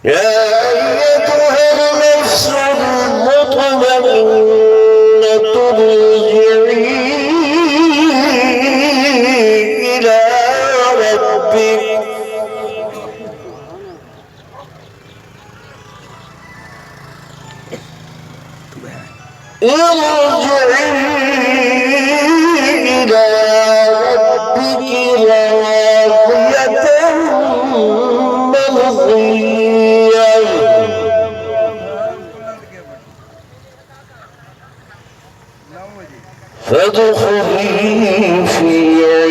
يا أيتها النفس المطمئنة ارجعي إلى ربك راضية مرضية فادخلي في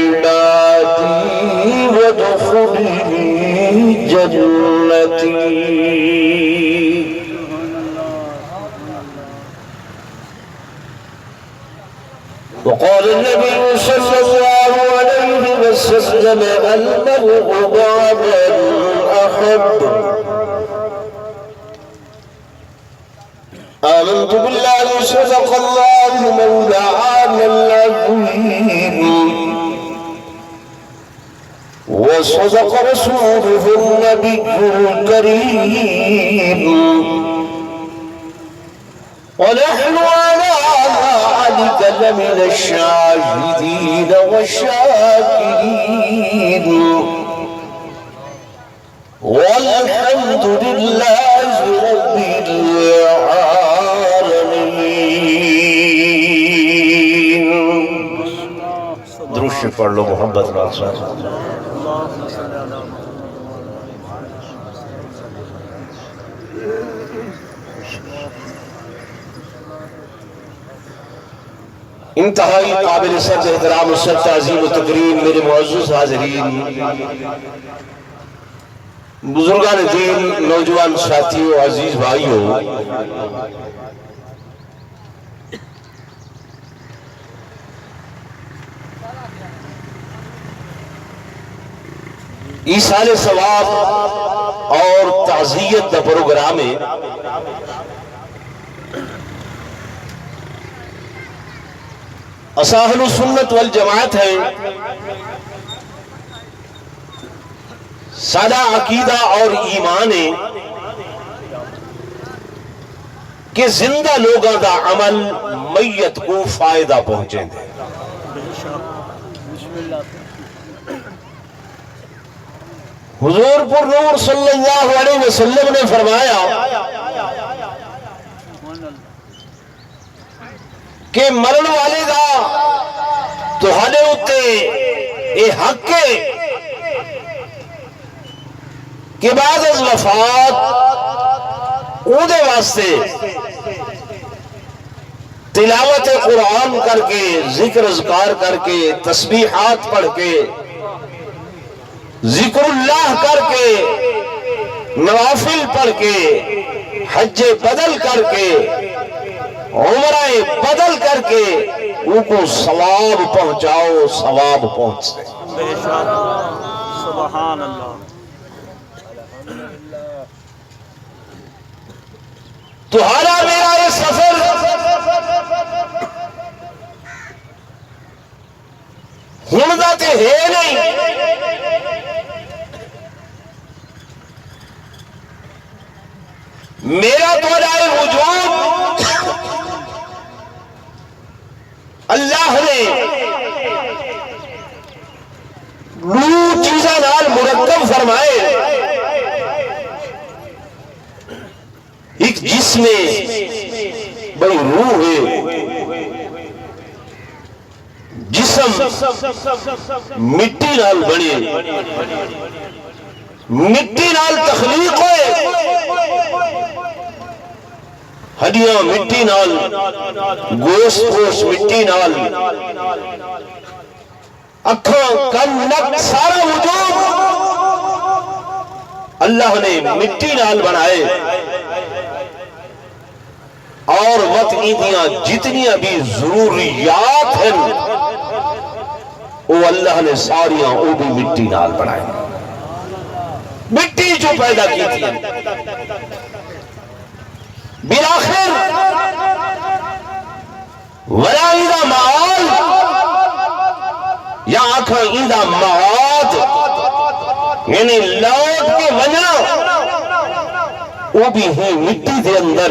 عبادي وادخلي جنتي. وقال النبي صلى الله عليه وسلم المرء مع من أحب. آمنت بالله صدق الله مولانا العظيم وصدق رسوله النبي الكريم ونحن على ذلك لمن الشاهدين والشاكرين والحمد لله رب العالمين. درود پڑھ لو محمد رسول اللہ. انتہائی قابل سر احترام و سر تعظیم و تکریم میرے معزز حاضرین، بزرگان دین، نوجوان ساتھیوں، عزیز بھائیوں، ایصال ثواب اور تعزیت دا پروگرام ہے اہل سنت والجماعت ہے. سادہ عقیدہ اور ایمان ہے کہ زندہ لوگوں دا عمل میت کو فائدہ پہنچیں دے. حضور پر نور صلی اللہ علیہ وسلم نے فرمایا کہ مرن والے دا تو ہلے ہوتے اے حق ہے کہ بعد از وفات او دے واسطے تلاوت قرآن کر کے، ذکر اذکار کر کے، تسبیحات پڑھ کے، ذکر اللہ کر کے، نوافل پڑھ کے، حج بدل کر کے، عمرہ بدل کر کے ان کو ثواب پہنچاؤ، ثواب پہنچے. سبحان اللہ. تمہارا میرا یہ سفر ہندا تے ہے نہیں، میرا تمہارا وجود اللہ نے دو چیزاں نال مرکب فرمائے. ایک جسم بھئی روح ہے، جسم مٹی نال بنے، مٹی نال تخلیق ہوئے، ہڈیاں مٹی نال، گوشت گوشت مٹی نال، اکھاں کن نک سارا وجود اللہ نے مٹی نال بنائے. اور وطنیاں جتنیاں بھی ضروریات ہیں وہ اللہ نے ساریاں وہ بھی مٹی نال بنائے. مٹی جو پیدا کی تھی بالآخر ولا ایدہ معال یا آنکھا ایدہ معاد یعنی لوٹ کے وجہ وہ بھی ہے مٹی دے اندر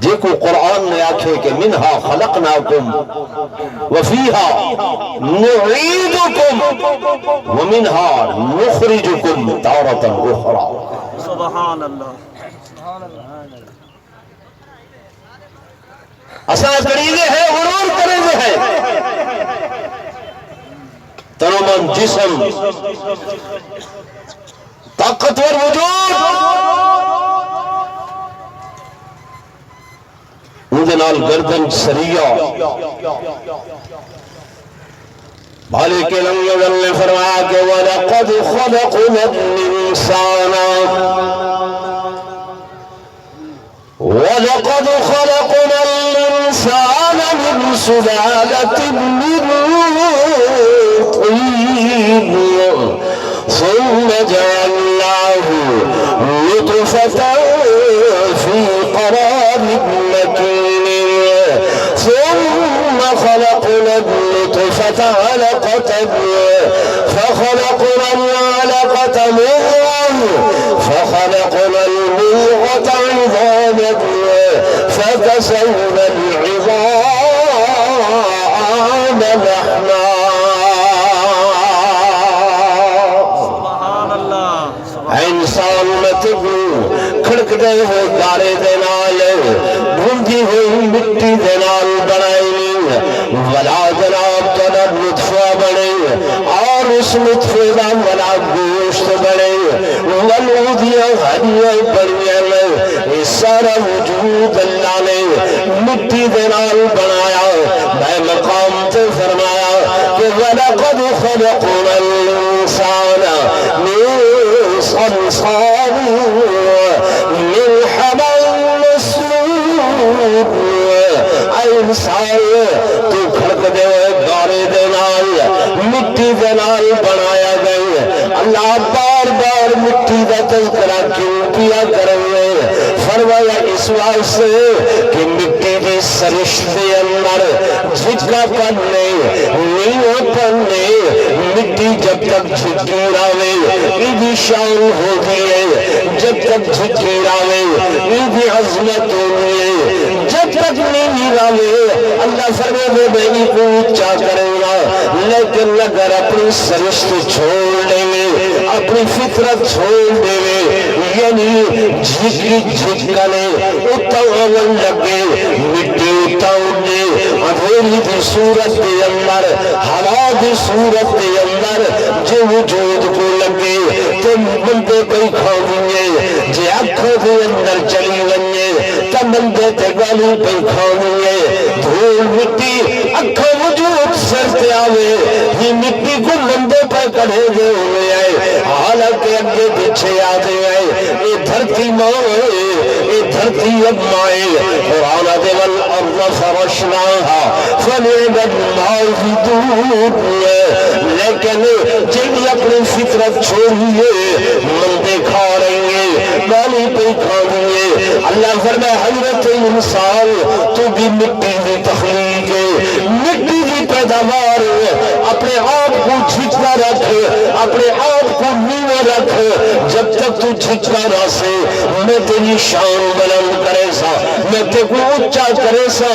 جے کو قرآن نے آکھے کہ منہا خلقناکم وفیہا نعیدکم ومنہا نخرجکم تارة اخرى. سبحان اللہ. اساں کریزے ہیں غرور کریزے ہیں تنومن جسم طاقتور وجود اندے نال گردن سریہ بھالے کے لنگل نے فرمایا کہ وَلَقَدْ خَلَقْنَا الْإِنسَانَ وَلَقَدْ خَلَقْنَا الْإِنسَانَ مِنْ سُلَالَةٍ مِّن طِينٍ ثُمَّ جَعَلْنَاهُ نُطْفَةً فِي قَرَارٍ مَّكِينٍ ثُمَّ خَلَقْنَا النُّطْفَةَ عَلَقَةً فَخَلَقْنَا الْعَلَقَةَ مُضْغَةً فَخَلَقْنَا الْمُضْغَةَ عِظَامًا فَكَسَوْنَا الْعِظَامَ لَحْمًا. انسان متبو کھڑکتے ہوئے گارے دے نال بھونجی ہوئی مٹی دے نال بنائی ولا جناب تنا نطفہ بنے اور اس نطفے دا ولا گوشت بنے ولودیاں ہریاں بڑیاں اس سارا وجود اللہ نے مٹی دے نال بنایا. میں مقام تے فرمایا کہ وَلَقَدْ خَلَقْنَا الْإِنسَانَ مِنْ صَلْصَالٍ مِّنْ حَمَإٍ مَّسْنُونٍ. اے انسان تو کھڑک دے گارے دے نال مٹی دے نال بنایا گئے. اللہ بار بار مٹی دا تذکرہ کیوں کیا کرے؟ فرمایا اس واسطے کہ مٹی دی سرش دے اندر جھگا پنے نیو پنے مٹی جب تک جھگی راوے ایدی شان ہو گئے جب تک جھگی راوے ایدی عظمت ہو گئے جب تک نہیں راوے. اللہ فرمائے میں کو اچھا کرے گا لیکن اگر اپنی سرشت چھوڑ دیں گے اپنی فطرت چھوڑ دیں گے یعنی جھگی جھگنے اتاون لگے مٹی اتاون دے اندھیری دی صورت دے اندر ہوا دی صورت دے اندر جو وجود کو لگے تو بندے کوئی کھاؤنگے جے اکھوں دے اندر چلی ونگے تو بندے تے گالی کوئی کھاؤنگے دھول مٹی اکھوں وجود سرتے آوے یہ مٹی کو بندے پہ کڑھے دے ہوئے آئے حالانکہ اگے پیچھے آدھے آئے یہ دھرتی ماں یہ دھرتی اب مائے قرآن دے والارض فرشناها فنعم الماہدون. لیکن جن اپنی فطرت چھوڑیے مندے کھا رہی ہیں گالی پہ کھا رہی ہیں. اللہ فرمائے حضرت انسان تو بھی مٹی دی تخلیق ہے مٹی دی پیداوار اپنے آپ کو جھکا رکھ اپنے آپ کو نیو رکھ جب تک تو جھکا نہ سے میں تیری شان بلند کرے سا میں تے کو اچھا کرے سا.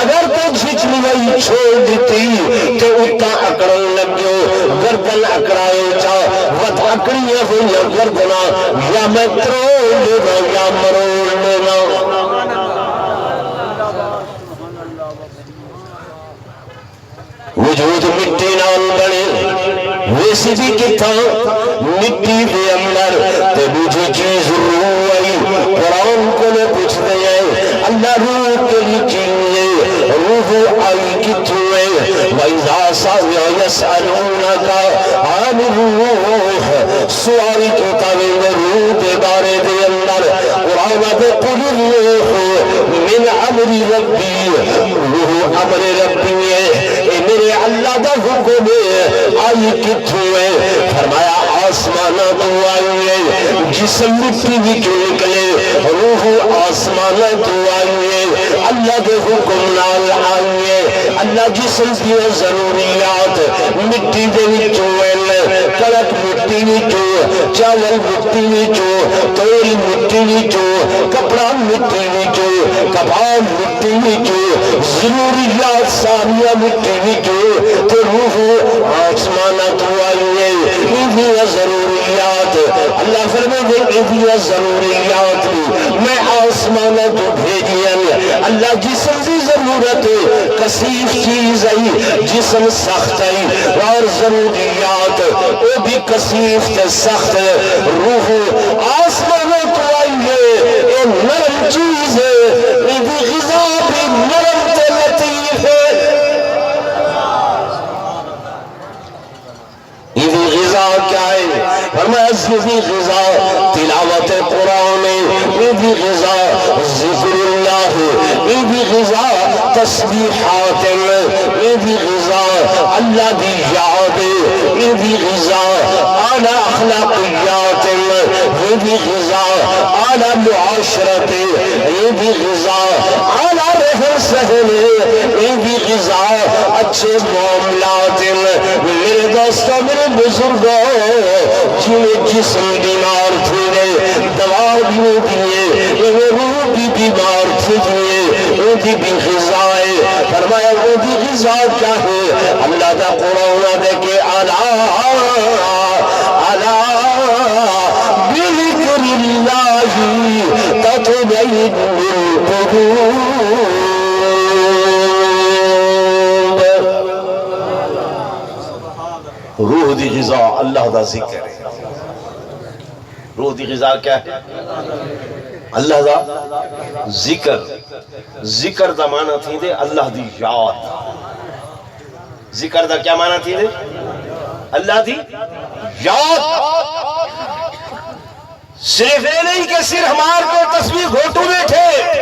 اگر تو جھکنی وہی چھوڑ دیتی تو اتا اکڑن لگو گردن اکڑائے چا وط اکڑیے ہو یا گردنا یا میں تروڑ لینا یا مروڑ لینا. وجود مٹی نال بنے ویسی بھی کتا مٹی دے اندر تے مجھے چیز روح آئی. قرآن کو نے پوچھ دے اللہ روح کے لیے چیزیں روح آئی کتوئے وَإِذَا سَوْيَا يَسْأَلُونَكَ عَنِ الرُّوحِ سوال کتابیں روح دے بارے دے اندر قرآن دے قُلِ الرُّوحِ مِنْ عَمْرِ رَبِّي روح عمر ربی ہے میرے اللہ دا حکم آئی کتوئے. فرمایا آسمانہ تو آئی ہے جسم مٹی بھی کیوں نکلے روح آسمانہ تو آئی ہے اللہ دے حکم نال آئی ہے. اللہ جسم دی ضروریات مٹی دے وچوں کڑک مٹی وچوں چاول مٹی وچوں تیل مٹی وچوں کپڑا مٹی وچوں کباب مٹی وچوں ضروریات ساریاں مٹی وچوں تے روح آسماناں تو آئی ہے یہ ضروریات اللہ فرمائے یہ ضروریات میں آسمانہ تو بھیجیاں اللہ جسم دی ضرورت کثیف چیز ہے جسم سخت ہے اور ضروریات وہ بھی کثیف تے سخت ہے روح آسمانہ تو آئی ہے یہ نرم چیز ہے یہ بھی غذا بھی نرم تے لطیف ہے یہ بھی غذا کیا ہے فرمایا یہ بھی غذا تلاوت قرآن یہ بھی غذا ذکر اللہ یہ بھی غذا تسبیحات یہ بھی غذا اللہ دی یاد یہ بھی غذا اعلی اخلاقیات یہ بھی غذا اعلی معاشرت یہ بھی غذا اعلی رہن سہن یہ بھی غذا اچھے معاملات میرے دوستوں میرے بزرگوں جنہیں جسم بیمار تھے دوا بھی دیے روح بھی بیمار تھے وہ بھی غذا ہے فرمایا وہ بھی غذا کیا ہے اللہ کا قرآن دے کے الا بذکر اللہ تطمئن القلوب روح دی غذا اللہ دا ذکر ہے روح دی غذا کیا ہے اللہ دا ذکر ذکر دا معنی تھی دے اللہ دی یاد ذکر دا کیا معنی تھی دے اللہ دی یاد صرف یہ نہیں کہ صرف ہمار کو تسبیح گھوٹو بیٹھے